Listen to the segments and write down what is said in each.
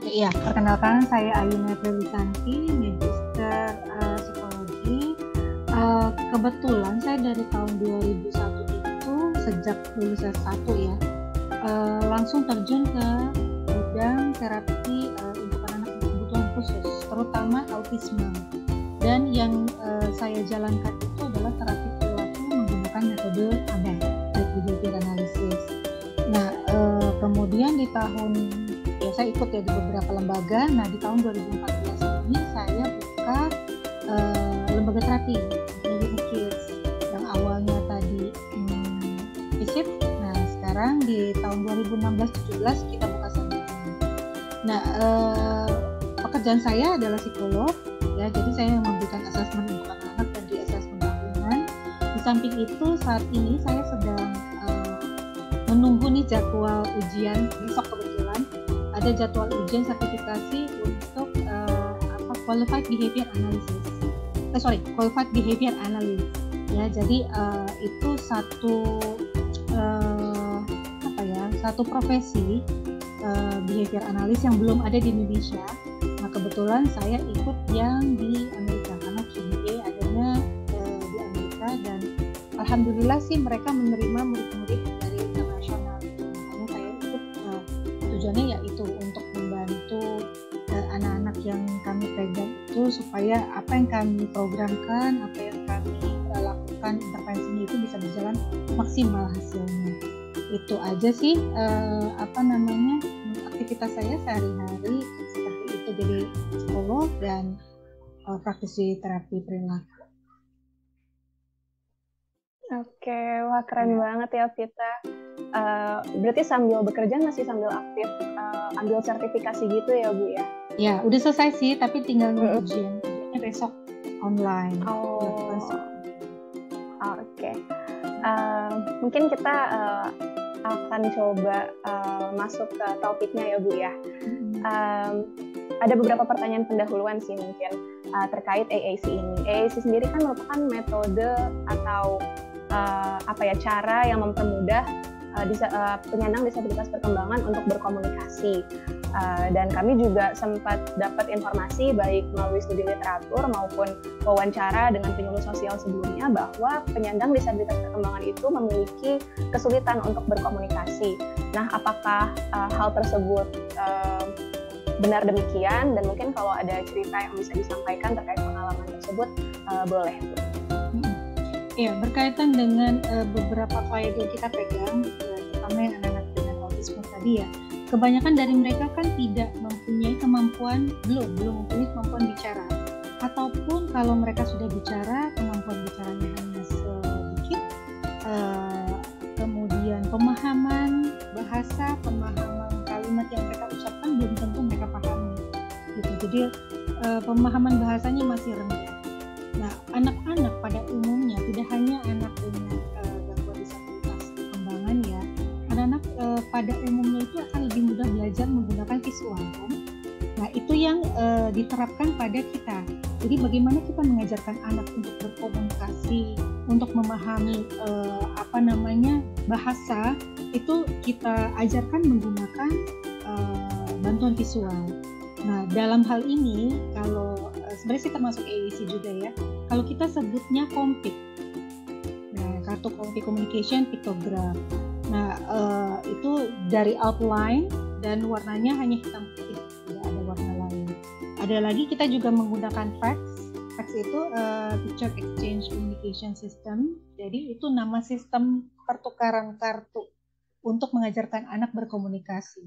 Iya, perkenalkan saya Ayuna Prilisanti, Magister Psikologi. Kebetulan saya dari tahun 2001 itu, sejak lulus S1 ya, langsung terjun ke bidang terapi untuk anak-anak berkebutuhan khusus, terutama autisme. Dan yang saya jalankan itu adalah terapi perilaku menggunakan metode ABA, Behavior Analysis. Nah, kemudian di tahun saya ikut ya di beberapa lembaga. Nah, di tahun 2014 ini saya buka lembaga terapi Unit Kids yang awalnya tadi visit. Nah, sekarang di tahun 2016-17 kita buka seminar. Nah, pekerjaan saya adalah psikolog ya, jadi saya yang memberikan asesmen untuk anak-anak dan di asesmen tahunan. Di samping itu saat ini saya sedang menunggu nih jadwal ujian. Besok kebetulan ada jadwal ujian sertifikasi untuk Qualified Behavior Analysis. Qualified Behavior Analyst. Ya, jadi itu satu profesi behavior analyst yang belum ada di Indonesia. Nah, kebetulan saya ikut yang di Amerika karena QBA adanya di Amerika, dan alhamdulillah sih mereka menerima murid-murid dari internasional. Makanya saya ikut, tujuannya yaitu untuk membantu anak-anak yang kami pegang itu supaya apa yang kami programkan, apa yang kami lakukan intervensinya itu bisa berjalan maksimal hasilnya. Itu aja sih aktivitas saya sehari-hari seperti itu, jadi psikolog dan praktisi terapi perilaku. Oke, wah keren banget ya Vita. Berarti sambil bekerja masih sambil aktif ambil sertifikasi gitu ya Bu ya? Ya, udah selesai sih, tapi tinggal nunggu ujian. Ujiannya besok online. Oke. Mungkin kita akan coba masuk ke topiknya ya Bu ya. Ada beberapa pertanyaan pendahuluan sih mungkin terkait AAC ini. AAC sendiri kan merupakan metode atau cara yang mempermudah penyandang disabilitas perkembangan untuk berkomunikasi. Dan kami juga sempat dapat informasi baik melalui studi literatur maupun wawancara dengan penyuluh sosial sebelumnya bahwa penyandang disabilitas perkembangan itu memiliki kesulitan untuk berkomunikasi. Nah, apakah hal tersebut benar demikian? Dan mungkin kalau ada cerita yang bisa disampaikan terkait pengalaman tersebut, boleh. Ya, berkaitan dengan beberapa klien yang kita pegang, terutama yang anak-anak dengan autisme tadi ya, kebanyakan dari mereka kan tidak mempunyai kemampuan, belum mempunyai kemampuan bicara, ataupun kalau mereka sudah bicara, kemampuan bicaranya hanya sedikit, kemudian pemahaman bahasa, pemahaman kalimat yang mereka ucapkan belum tentu mereka pahami, gitu. Jadi pemahaman bahasanya masih rendah. Nah, anak-anak pada umumnya, tidak hanya anak dengan gangguan disabilitas perkembangan ya, anak-anak pada umumnya itu akan lebih mudah belajar menggunakan visual kan. Nah, itu yang diterapkan pada kita. Jadi bagaimana kita mengajarkan anak untuk berkomunikasi, untuk memahami bahasa, itu kita ajarkan menggunakan bantuan visual. Nah, dalam hal ini kalau sebenarnya sih termasuk AAC juga ya. Kalau kita sebutnya COMPIC. Nah, kartu COMPIC Communication Pictogram. Nah, itu dari outline dan warnanya hanya hitam putih, tidak ada warna lain. Ada lagi kita juga menggunakan fax. Fax itu Picture Exchange Communication System. Jadi itu nama sistem pertukaran kartu untuk mengajarkan anak berkomunikasi.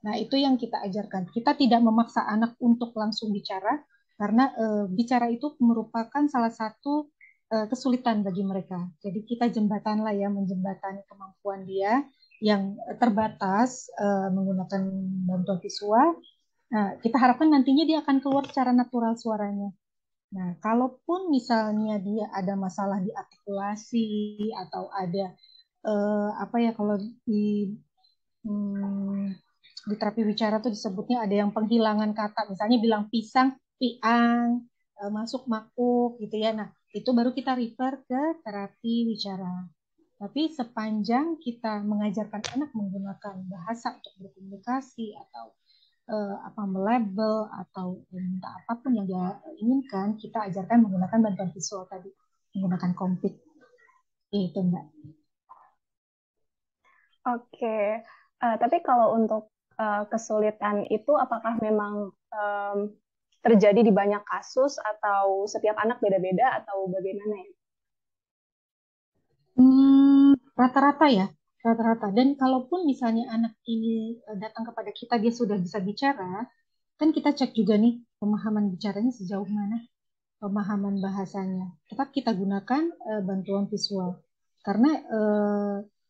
Nah, itu yang kita ajarkan. Kita tidak memaksa anak untuk langsung bicara, karena bicara itu merupakan salah satu kesulitan bagi mereka. Jadi kita jembatanlah ya, menjembatani kemampuan dia yang terbatas menggunakan bantuan visual. Nah, kita harapkan nantinya dia akan keluar secara natural suaranya. Nah, kalaupun misalnya dia ada masalah di artikulasi atau ada kalau di terapi bicara tuh disebutnya ada yang penghilangan kata, misalnya bilang pisang, piang, masuk makuk gitu ya. Nah, itu baru kita refer ke terapi bicara. Tapi sepanjang kita mengajarkan anak menggunakan bahasa untuk berkomunikasi atau apa melabel atau minta apapun yang dia inginkan, kita ajarkan menggunakan bantuan visual tadi, menggunakan kompik itu Mbak. Oke. Tapi kalau untuk kesulitan itu apakah memang terjadi di banyak kasus atau setiap anak beda-beda atau bagaimana ya? Rata-rata ya, rata-rata. Dan kalaupun misalnya anak ini datang kepada kita, dia sudah bisa bicara, kan kita cek juga nih pemahaman bicaranya sejauh mana, pemahaman bahasanya. Tetap kita gunakan bantuan visual. Karena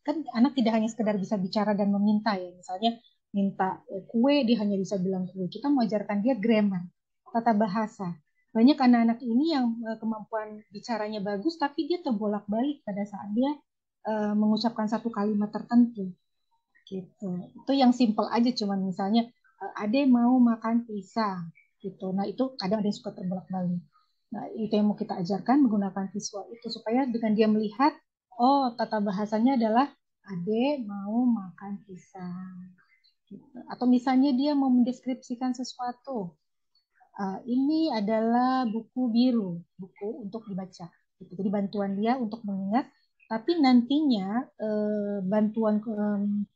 kan anak tidak hanya sekedar bisa bicara dan meminta ya. Misalnya minta kue, dia hanya bisa bilang kue. Kita mau ajarkan dia grammar, tata bahasa. Banyak anak-anak ini yang kemampuan bicaranya bagus, tapi dia terbolak-balik pada saat dia mengucapkan satu kalimat tertentu. Gitu. Itu yang simple aja, cuman misalnya Ade mau makan pisang gitu. Nah, itu kadang ada yang suka terbolak-balik. Nah, itu yang mau kita ajarkan menggunakan visual itu supaya dengan dia melihat, oh, tata bahasanya adalah Ade mau makan pisang. Gitu. Atau misalnya dia mau mendeskripsikan sesuatu. Ini adalah buku biru, buku untuk dibaca. Gitu. Jadi bantuan dia untuk mengingat, tapi nantinya bantuan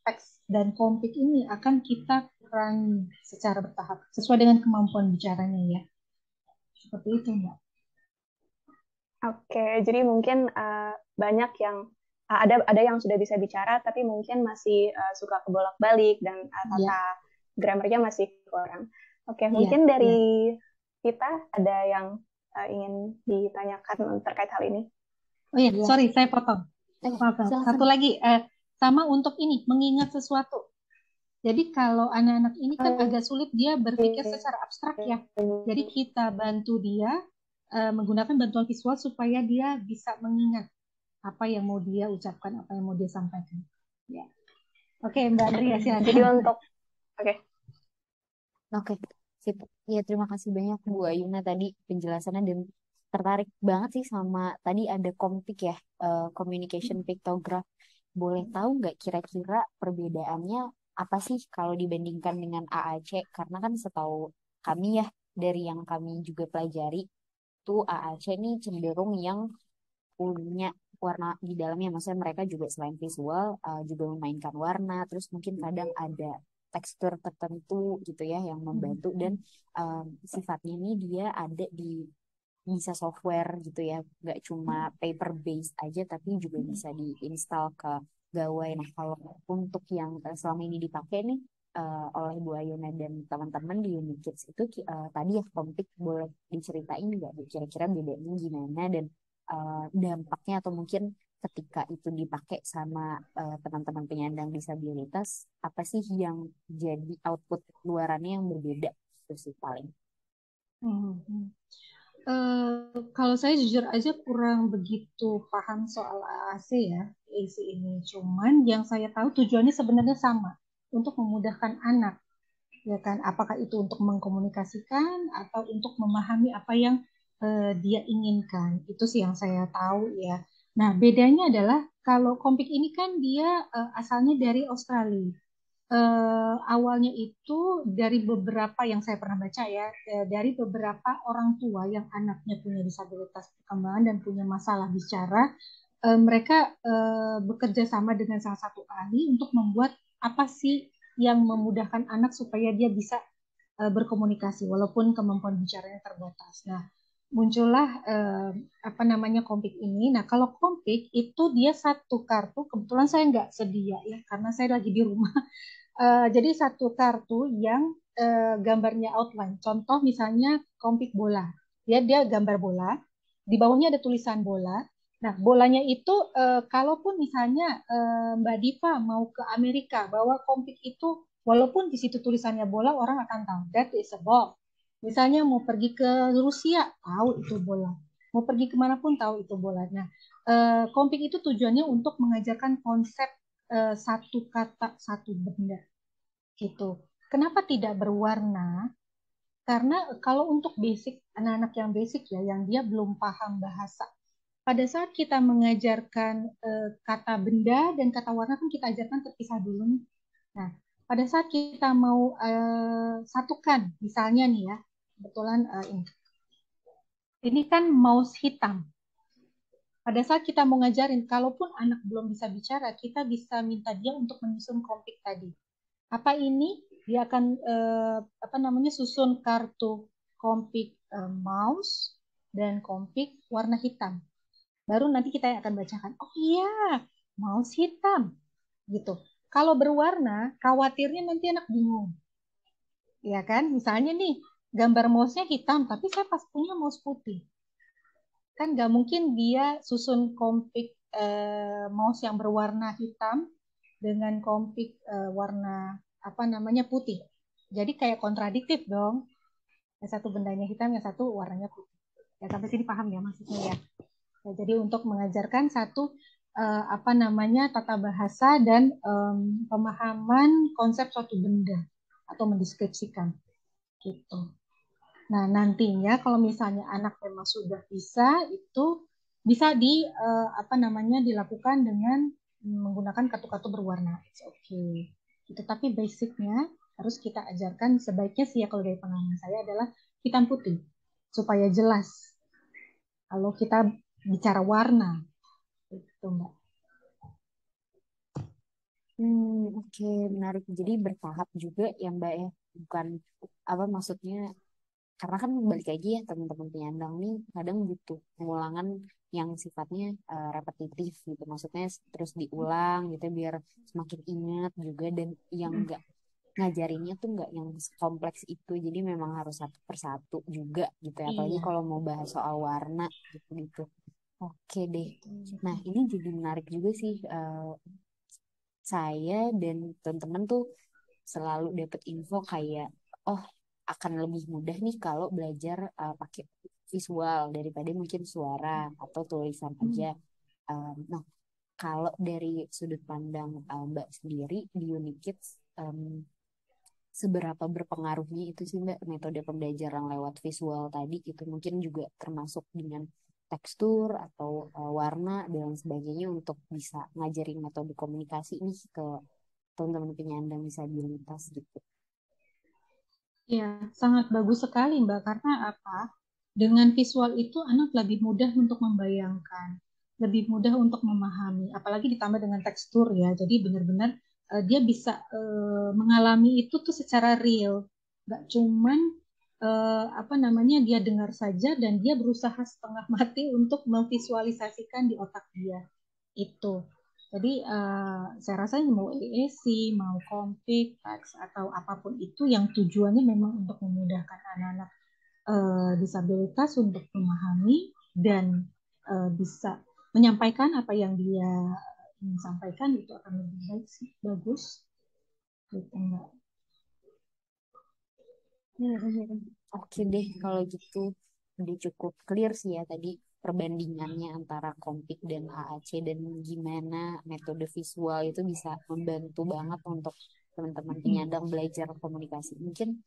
teks dan kompik ini akan kita kurangi secara bertahap sesuai dengan kemampuan bicaranya ya. Seperti itu, Mbak. Oke, jadi mungkin banyak yang ada yang sudah bisa bicara tapi mungkin masih suka kebolak-balik dan Iya, tata grammarnya masih kurang. Oke, iya, mungkin iya. dari kita ada yang ingin ditanyakan terkait hal ini. Oh iya, Iya. sorry, saya potong. Maaf, maaf. Silakan. Satu lagi, sama untuk ini, mengingat sesuatu. Jadi kalau anak-anak ini kan agak sulit dia berpikir secara abstrak ya. Jadi kita bantu dia menggunakan bantuan visual supaya dia bisa mengingat apa yang mau dia ucapkan, apa yang mau dia sampaikan. Ya. Oke, Mbak Tria, silakan. Jadi untuk oke. Oke, sip. Ya, terima kasih banyak Bu Ayuna tadi penjelasannya dan tertarik banget sih sama tadi ada kompik ya, communication pictograph. Boleh tahu nggak kira-kira perbedaannya apa sih kalau dibandingkan dengan AAC? Karena kan setahu kami ya, dari yang kami juga pelajari, tuh AAC ini cenderung yang punya warna di dalamnya. Maksudnya mereka juga selain visual juga memainkan warna, terus mungkin kadang ada tekstur tertentu gitu ya yang membantu dan sifatnya ini dia ada di bisa software gitu ya, nggak cuma paper based aja tapi juga bisa diinstal ke gawai. Nah kalau untuk yang selama ini dipakai nih oleh Bu Ayuna dan teman-teman di Unikids itu tadi ya kompik, boleh diceritain nggak Bu kira-kira bedanya gimana dan dampaknya atau mungkin ketika itu dipakai sama teman-teman penyandang disabilitas apa sih yang jadi output luarannya yang berbeda itu sih paling. Hmm. Kalau saya jujur aja kurang begitu paham soal AAC ya, AC ini. Cuman yang saya tahu tujuannya sebenarnya sama, untuk memudahkan anak, ya kan? Apakah itu untuk mengkomunikasikan atau untuk memahami apa yang dia inginkan? Itu sih yang saya tahu ya. Nah, bedanya adalah kalau Kompik ini kan dia asalnya dari Australia. Awalnya itu dari beberapa yang saya pernah baca ya, dari beberapa orang tua yang anaknya punya disabilitas perkembangan dan punya masalah bicara, mereka bekerja sama dengan salah satu ahli untuk membuat apa sih yang memudahkan anak supaya dia bisa berkomunikasi walaupun kemampuan bicaranya terbatas. Nah, muncullah apa namanya Kompik ini. Nah, kalau Kompik itu dia satu kartu, kebetulan saya nggak sedia ya karena saya lagi di rumah. Jadi satu kartu yang gambarnya outline. Contoh misalnya Kompik bola. Dia gambar bola, di bawahnya ada tulisan bola. Nah, bolanya itu kalaupun misalnya Mbak Diva mau ke Amerika bawa Kompik itu, walaupun di situ tulisannya bola, orang akan tahu that is a ball. Misalnya mau pergi ke Rusia, tahu itu bola. Mau pergi kemanapun tahu itu bola. Nah, Kompik itu tujuannya untuk mengajarkan konsep satu kata satu benda gitu. Kenapa tidak berwarna? Karena kalau untuk basic anak-anak yang basic ya, yang dia belum paham bahasa, pada saat kita mengajarkan kata benda dan kata warna kan kita ajarkan terpisah dulu nih. Nah, pada saat kita mau satukan, misalnya nih ya, kebetulan ini kan mouse hitam. Pada saat kita mau ngajarin, kalaupun anak belum bisa bicara, kita bisa minta dia untuk menyusun kompik tadi. Apa ini? Dia akan apa namanya susun kartu kompik mouse dan kompik warna hitam. Baru nanti kita yang akan bacakan. Oh iya, mouse hitam, gitu. Kalau berwarna, khawatirnya nanti anak bingung, ya kan? Misalnya nih, gambar mouse-nya hitam, tapi saya pas punya mouse putih. Kan nggak mungkin dia susun kompik mouse yang berwarna hitam dengan kompik warna apa namanya putih. Jadi kayak kontradiktif dong. Yang satu bendanya hitam, yang satu warnanya putih. Ya sampai sini paham ya maksudnya ya. Ya, jadi untuk mengajarkan satu apa namanya tata bahasa dan pemahaman konsep suatu benda atau mendeskripsikan gitu. Nah, nantinya kalau misalnya anak memang sudah bisa, itu bisa apa namanya dilakukan dengan menggunakan kartu-kartu berwarna. It's okay. Itu tapi basicnya harus kita ajarkan sebaiknya sih ya kalau dari pengalaman saya adalah hitam putih supaya jelas kalau kita bicara warna itu Mbak. Oke, menarik. Jadi bertahap juga ya Mbak ya, bukan apa maksudnya, karena kan balik lagi ya teman-teman penyandang nih kadang butuh pengulangan yang sifatnya repetitif gitu, maksudnya terus diulang gitu biar semakin ingat juga, dan yang enggak ngajarinnya tuh nggak yang kompleks itu, jadi memang harus satu persatu juga gitu ya, apalagi Iya. kalau mau bahas soal warna gitu gitu. Oke deh. Nah ini jadi menarik juga sih, saya dan teman-teman tuh selalu dapat info kayak, oh akan lebih mudah nih kalau belajar pakai visual daripada mungkin suara atau tulisan aja. Nah, kalau dari sudut pandang Mbak sendiri di Unikids, seberapa berpengaruhnya itu sih Mbak metode pembelajaran lewat visual tadi itu, mungkin juga termasuk dengan tekstur atau warna dan sebagainya untuk bisa ngajarin metode komunikasi nih ke teman-teman penyandang disabilitas gitu. Ya, sangat bagus sekali Mbak karena apa? Dengan visual itu anak lebih mudah untuk membayangkan, lebih mudah untuk memahami, apalagi ditambah dengan tekstur ya. Jadi benar-benar dia bisa mengalami itu tuh secara real, nggak cuman apa namanya dia dengar saja dan dia berusaha setengah mati untuk memvisualisasikan di otak dia itu. Jadi saya rasa mau EEC, mau Kompik, teks atau apapun itu yang tujuannya memang untuk memudahkan anak-anak disabilitas untuk memahami dan bisa menyampaikan apa yang dia ingin sampaikan itu akan lebih baik sih, bagus gitu Mbak. Oke deh kalau gitu, udah cukup clear sih ya tadi perbandingannya antara Kompik dan AAC dan gimana metode visual itu bisa membantu banget untuk teman-teman penyandang belajar komunikasi. Mungkin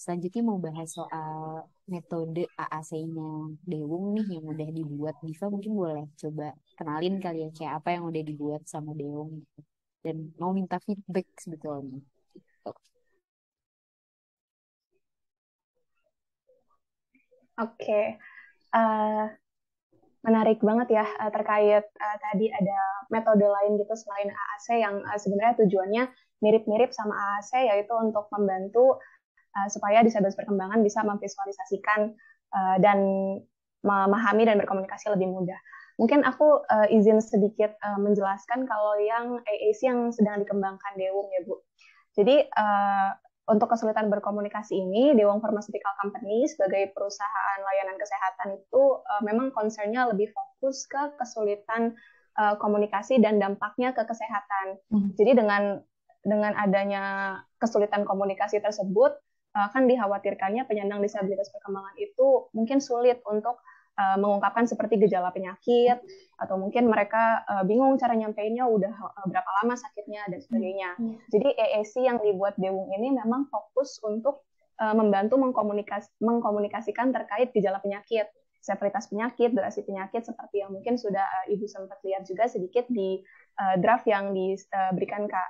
selanjutnya mau bahas soal metode AAC-nya Dewung nih yang udah dibuat. Diva mungkin boleh coba kenalin kali ya kayak apa yang udah dibuat sama Dewung gitu. Dan mau minta feedback sebetulnya. Oke, uh, menarik banget ya terkait tadi ada metode lain gitu selain AAC yang sebenarnya tujuannya mirip-mirip sama AAC, yaitu untuk membantu supaya disabilitas perkembangan bisa memvisualisasikan dan memahami dan berkomunikasi lebih mudah. Mungkin aku izin sedikit menjelaskan kalau yang AAC yang sedang dikembangkan Dewung ya Bu. Jadi untuk kesulitan berkomunikasi ini, Dewang Pharmaceutical Company sebagai perusahaan layanan kesehatan itu memang concernnya lebih fokus ke kesulitan komunikasi dan dampaknya ke kesehatan. Jadi dengan adanya kesulitan komunikasi tersebut, kan dikhawatirkannya penyandang disabilitas perkembangan itu mungkin sulit untuk mengungkapkan seperti gejala penyakit, atau mungkin mereka bingung cara nyampeinnya udah berapa lama sakitnya dan sebagainya. Jadi EAC yang dibuat Dewung ini memang fokus untuk membantu mengkomunikasikan terkait gejala penyakit, severitas penyakit, durasi penyakit, seperti yang mungkin sudah Ibu sempat lihat juga sedikit di draft yang diberikan Kak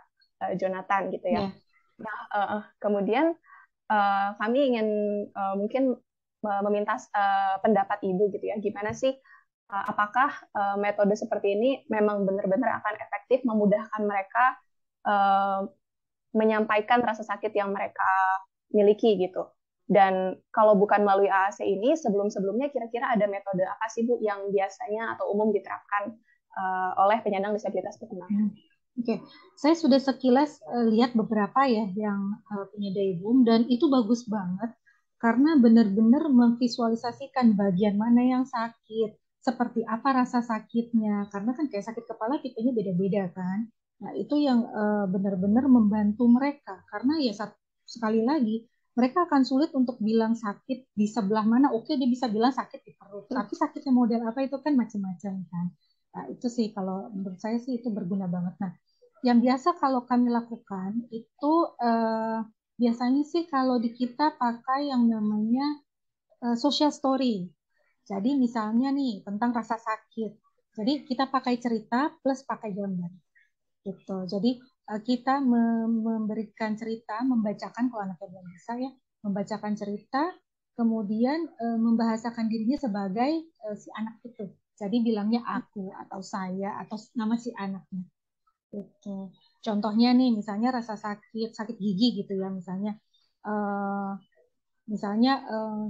Jonathan gitu ya. Ya. Nah, kemudian kami ingin mungkin meminta pendapat Ibu gitu ya, gimana sih apakah metode seperti ini memang benar-benar akan efektif memudahkan mereka menyampaikan rasa sakit yang mereka miliki gitu. Dan kalau bukan melalui AAC ini, sebelum-sebelumnya kira-kira ada metode apa sih Bu yang biasanya atau umum diterapkan oleh penyandang disabilitas perkembangan? Oke, saya sudah sekilas lihat beberapa ya yang punya Daewoo dan itu bagus banget karena benar-benar memvisualisasikan bagian mana yang sakit, seperti apa rasa sakitnya, karena kan kayak sakit kepala tipenya beda-beda kan. Nah, itu yang benar-benar membantu mereka karena ya sekali lagi mereka akan sulit untuk bilang sakit di sebelah mana. Oke, dia bisa bilang sakit di perut, tapi sakitnya model apa itu kan macam-macam kan. Nah, itu sih kalau menurut saya sih itu berguna banget. Nah, yang biasa kalau kami lakukan itu biasanya sih kalau di kita pakai yang namanya social story. Jadi misalnya nih tentang rasa sakit. Jadi kita pakai cerita plus pakai gambar gitu. Jadi kita memberikan cerita, membacakan kalau anaknya belum bisa ya, membacakan cerita, kemudian membahasakan dirinya sebagai si anak itu. Jadi bilangnya aku atau saya atau nama si anaknya. Gitu. Contohnya nih, misalnya rasa sakit, sakit gigi gitu ya, misalnya, eh,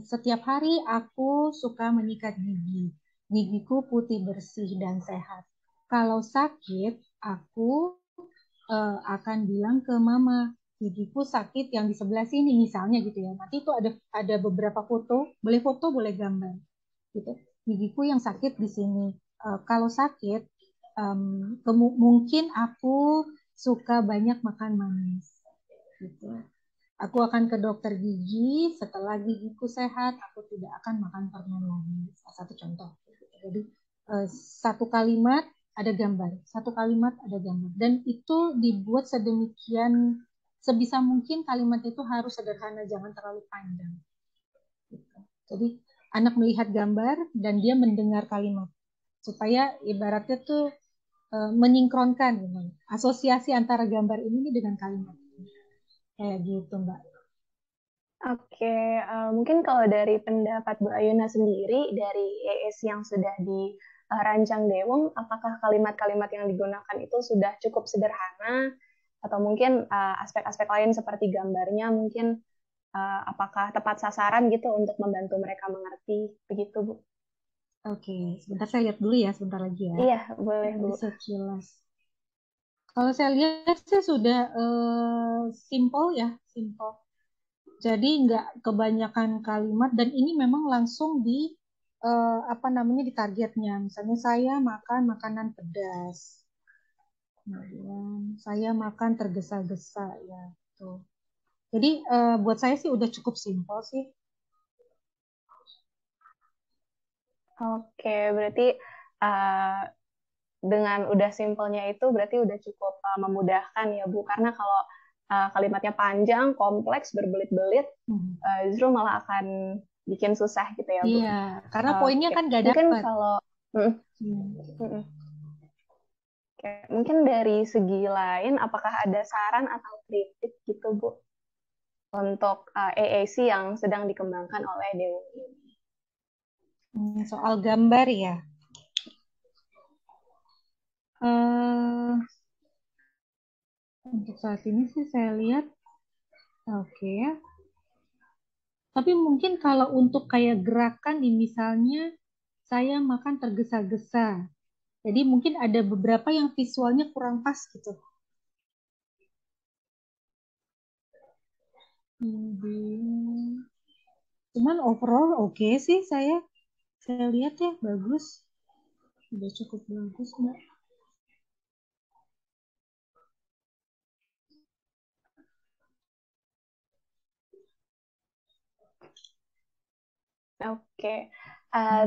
setiap hari aku suka menyikat gigi, gigiku putih bersih dan sehat. Kalau sakit, aku akan bilang ke mama, gigiku sakit yang di sebelah sini, misalnya gitu ya. Nanti itu ada beberapa foto, boleh foto, boleh gambar, gitu. Gigiku yang sakit di sini. Kalau sakit, mungkin aku suka banyak makan manis. Gitu. Aku akan ke dokter gigi. Setelah gigiku sehat, aku tidak akan makan permen lagi. Salah satu contoh. Jadi satu kalimat ada gambar, satu kalimat ada gambar, dan itu dibuat sedemikian sebisa mungkin kalimat itu harus sederhana, jangan terlalu panjang. Gitu. Jadi anak melihat gambar dan dia mendengar kalimat supaya ibaratnya tuh menyinkronkan gitu. Asosiasi antara gambar ini dengan kalimat kayak gitu Mbak. Oke, mungkin kalau dari pendapat Bu Ayuna sendiri, dari ES yang sudah dirancang Dewung, apakah kalimat-kalimat yang digunakan itu sudah cukup sederhana, atau mungkin aspek-aspek lain seperti gambarnya, mungkin apakah tepat sasaran gitu untuk membantu mereka mengerti, begitu Bu? Oke, sebentar saya lihat dulu ya, sebentar lagi ya. Iya, boleh Bu. Sekilas. Kalau saya lihat sih sudah simple ya, simple. Jadi nggak kebanyakan kalimat dan ini memang langsung di apa namanya di targetnya. Misalnya saya makan makanan pedas. Kemudian saya makan tergesa-gesa ya. Tuh. Jadi buat saya sih udah cukup simple sih. Oke, berarti uh, dengan udah simpelnya itu berarti udah cukup memudahkan ya Bu, karena kalau kalimatnya panjang, kompleks, berbelit-belit, justru malah akan bikin susah gitu ya Bu. Iya, karena poinnya kan gak mungkin dapat. kalau mungkin dari segi lain, apakah ada saran atau kritik gitu Bu untuk AAC yang sedang dikembangkan oleh Dewi ini? Soal gambar ya. Untuk saat ini sih saya lihat oke ya. Tapi mungkin kalau untuk kayak gerakan di misalnya saya makan tergesa-gesa. Jadi mungkin ada beberapa yang visualnya kurang pas gitu. Cuman overall oke sih saya lihat ya bagus. Udah cukup bagus Mbak. Oke,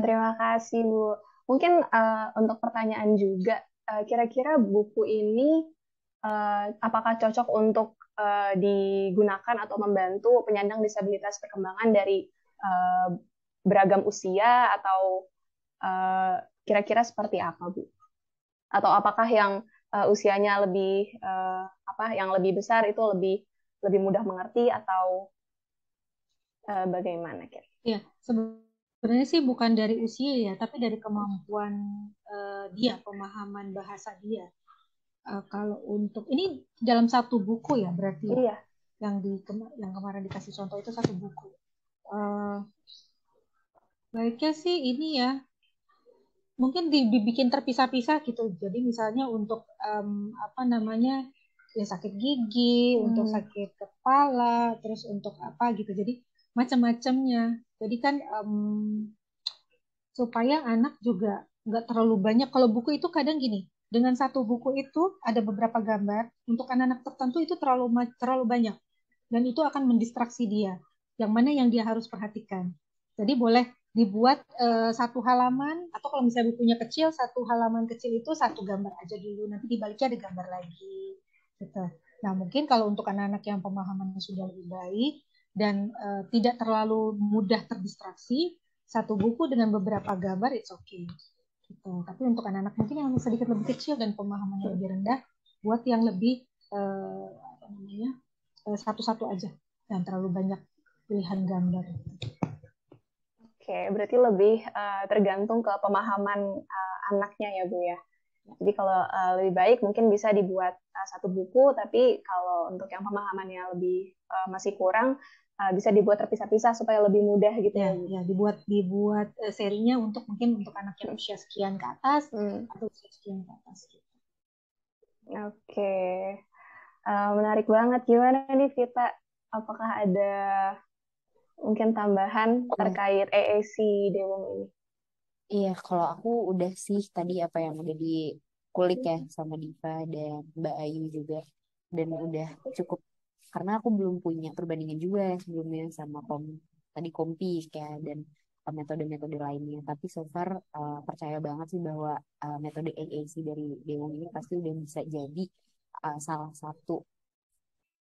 terima kasih Bu. Mungkin untuk pertanyaan juga, kira-kira buku ini apakah cocok untuk digunakan atau membantu penyandang disabilitas perkembangan dari beragam usia, atau kira-kira seperti apa Bu? Atau apakah yang usianya lebih yang lebih besar itu lebih lebih mudah mengerti atau bagaimana Kak? Ya, sebenarnya sih bukan dari usia ya, tapi dari kemampuan dia, pemahaman bahasa dia. Kalau untuk ini dalam satu buku ya berarti ya, Iya. yang kemarin dikasih contoh itu satu buku. Eh, Baiknya sih ini ya, mungkin dibikin terpisah-pisah gitu. Jadi misalnya untuk apa namanya ya sakit gigi, untuk sakit kepala, terus untuk apa gitu. Jadi macam-macamnya. Jadi kan supaya anak juga nggak terlalu banyak. Kalau buku itu kadang gini, dengan satu buku itu ada beberapa gambar. Untuk anak-anak tertentu itu terlalu banyak dan itu akan mendistraksi dia. Yang mana yang dia harus perhatikan. Jadi boleh dibuat satu halaman atau kalau misalnya bukunya kecil, satu halaman kecil itu satu gambar aja dulu. Nanti di baliknya ada gambar lagi. Gitu. Nah mungkin kalau untuk anak-anak yang pemahamannya sudah lebih baik dan tidak terlalu mudah terdistraksi, satu buku dengan beberapa gambar it's okay. Gitu. Tapi untuk anak-anak mungkin yang sedikit lebih kecil dan pemahamannya lebih rendah, buat yang lebih apa namanya satu-satu aja, jangan terlalu banyak pilihan gambar. Oke, berarti lebih tergantung ke pemahaman anaknya ya Bu ya. Jadi kalau lebih baik mungkin bisa dibuat satu buku, tapi kalau untuk yang pemahamannya lebih masih kurang, bisa dibuat terpisah-pisah supaya lebih mudah gitu ya Bu. Ya dibuat serinya untuk mungkin untuk anak yang usia sekian ke atas atau usia sekian ke atas. Gitu. Oke, menarik banget. Gimana nih Vita? Apakah ada mungkin tambahan terkait AAC Dewong ini? Iya, kalau aku udah sih tadi apa yang udah dikulik ya sama Diva dan Mbak Ayu juga. Dan udah cukup, karena aku belum punya perbandingan juga sebelumnya sama tadi Kompi kayak dan metode-metode lainnya. Tapi so far percaya banget sih bahwa metode AAC dari Dewong ini pasti udah bisa jadi salah satu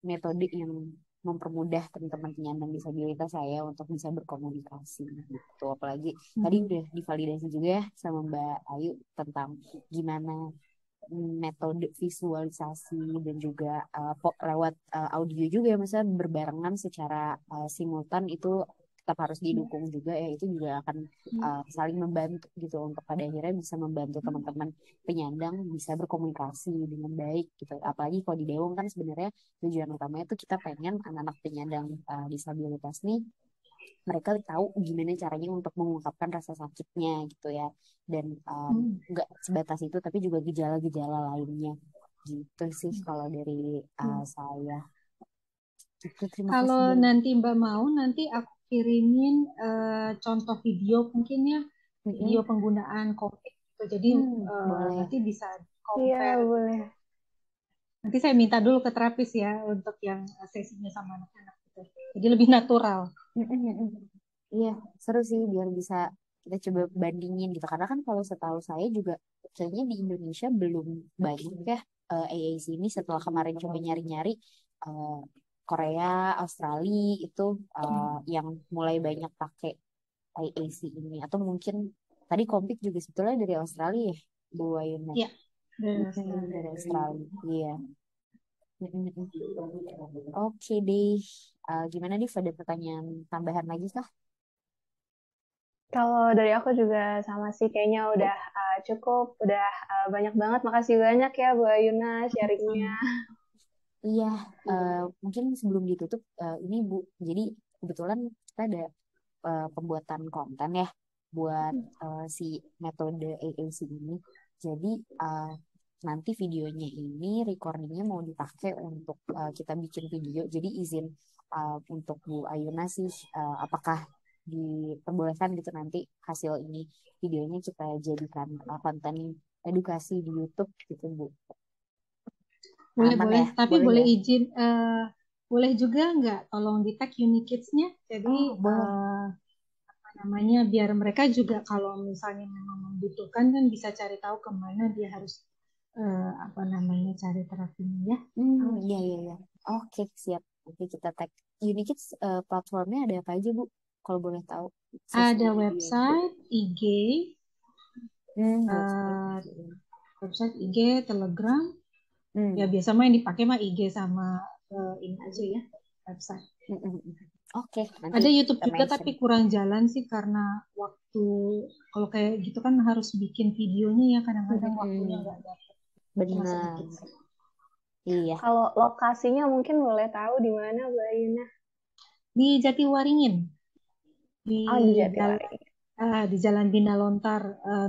metode yang mempermudah teman-teman penyandang disabilitas saya untuk bisa berkomunikasi gitu. Apalagi tadi udah divalidasi juga ya sama Mbak Ayu tentang gimana metode visualisasi dan juga lewat audio juga ya, misalnya berbarengan secara simultan itu tetap harus didukung juga ya, itu juga akan saling membantu gitu untuk pada akhirnya bisa membantu teman-teman penyandang bisa berkomunikasi dengan baik gitu. Apalagi kalau di Dewong kan sebenarnya tujuan utamanya itu kita pengen anak-anak penyandang disabilitas nih mereka tahu gimana caranya untuk mengungkapkan rasa sakitnya gitu ya dan nggak sebatas itu tapi juga gejala-gejala lainnya gitu sih kalau dari saya itu. Terima kasih Kalau banyak. nanti Mbak mau, nanti aku kirimin contoh video mungkin ya, video penggunaan komik gitu. Jadi Boleh. nanti bisa Iya, compare. boleh. Nanti saya minta dulu ke terapis ya untuk yang sesinya sama anak-anak gitu. Jadi lebih natural. Iya, seru sih biar bisa kita coba bandingin gitu. Karena kan kalau setahu saya juga kayaknya di Indonesia belum banyak ya AAC ini setelah kemarin coba nyari-nyari eh, Korea, Australia itu yang mulai banyak pakai AAC ini. Atau mungkin tadi Kompik juga sebetulnya dari Australia ya, Bu Ayuna. Iya, Dari Australia. Iya. Oke deh. Gimana nih? Ada pertanyaan tambahan lagi kah? Kalau dari aku juga sama sih, kayaknya udah cukup, udah banyak banget. Makasih banyak ya Bu Ayuna sharingnya. Iya, mungkin sebelum ditutup ini Bu, jadi kebetulan kita ada pembuatan konten ya buat si metode AAC ini. Jadi nanti videonya ini recordingnya mau dipakai untuk kita bikin video. Jadi izin untuk Bu Ayuna sih, apakah diperbolehkan gitu nanti hasil ini videonya kita jadikan konten edukasi di YouTube gitu Bu. Boleh, Aman boleh. ya? Tapi Boleh boleh ya? izin, boleh juga nggak tolong di tag Unikids-nya. Jadi Oh, boleh. apa namanya, biar mereka juga kalau misalnya memang membutuhkan kan bisa cari tahu kemana dia harus apa namanya cari terapinya ya. Iya, iya, iya. Oke, siap. Nanti kita tag. Unikids platformnya ada apa aja, Bu? Kalau boleh tahu. Sosial Ada media. website, IG, Website. eh, Oke. website IG, Telegram. Ya Hmm. biasa mah yang dipakai mah IG sama ini aja ya, website. Oke, nanti Ada YouTube kita juga mention. tapi kurang jalan sih karena waktu, kalau kayak gitu kan harus bikin videonya ya, kadang-kadang waktunya nggak dapat, cuma Benar. sedikit sih. Iya. Kalau lokasinya mungkin boleh tahu di mana Bu Ayuna? Di Jatiwaringin, di Oh, di jalan Jatiwaringin. di Jalan Bina Lontar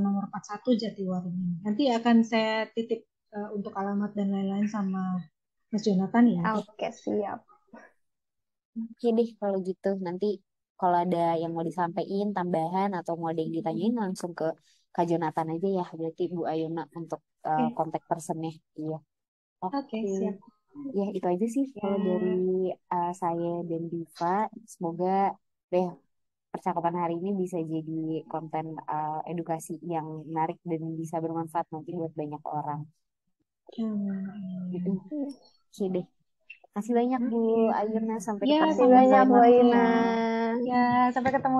nomor 41 Jatiwaringin. Nanti akan saya titip untuk alamat dan lain-lain sama Mas Jonathan ya. Oke, siap. Oke deh kalau gitu. Nanti kalau ada yang mau disampaikan tambahan atau mau ada yang ditanyain langsung ke Kak Jonathan aja ya. Berarti Bu Ayuna untuk Oke, kontak personnya. Iya. oke, Oke. siap. Ya itu aja sih kalau dari Ya, saya dan Diva. Semoga deh percakapan hari ini bisa jadi konten edukasi yang menarik dan bisa bermanfaat nanti buat banyak orang. Gitu. Oke deh. Kasih banyak Bu Oke. Ayuna. Sampai Ya, ketemu makasih di banyak lain Bu waktu Ayuna. ya. ya, sampai ketemu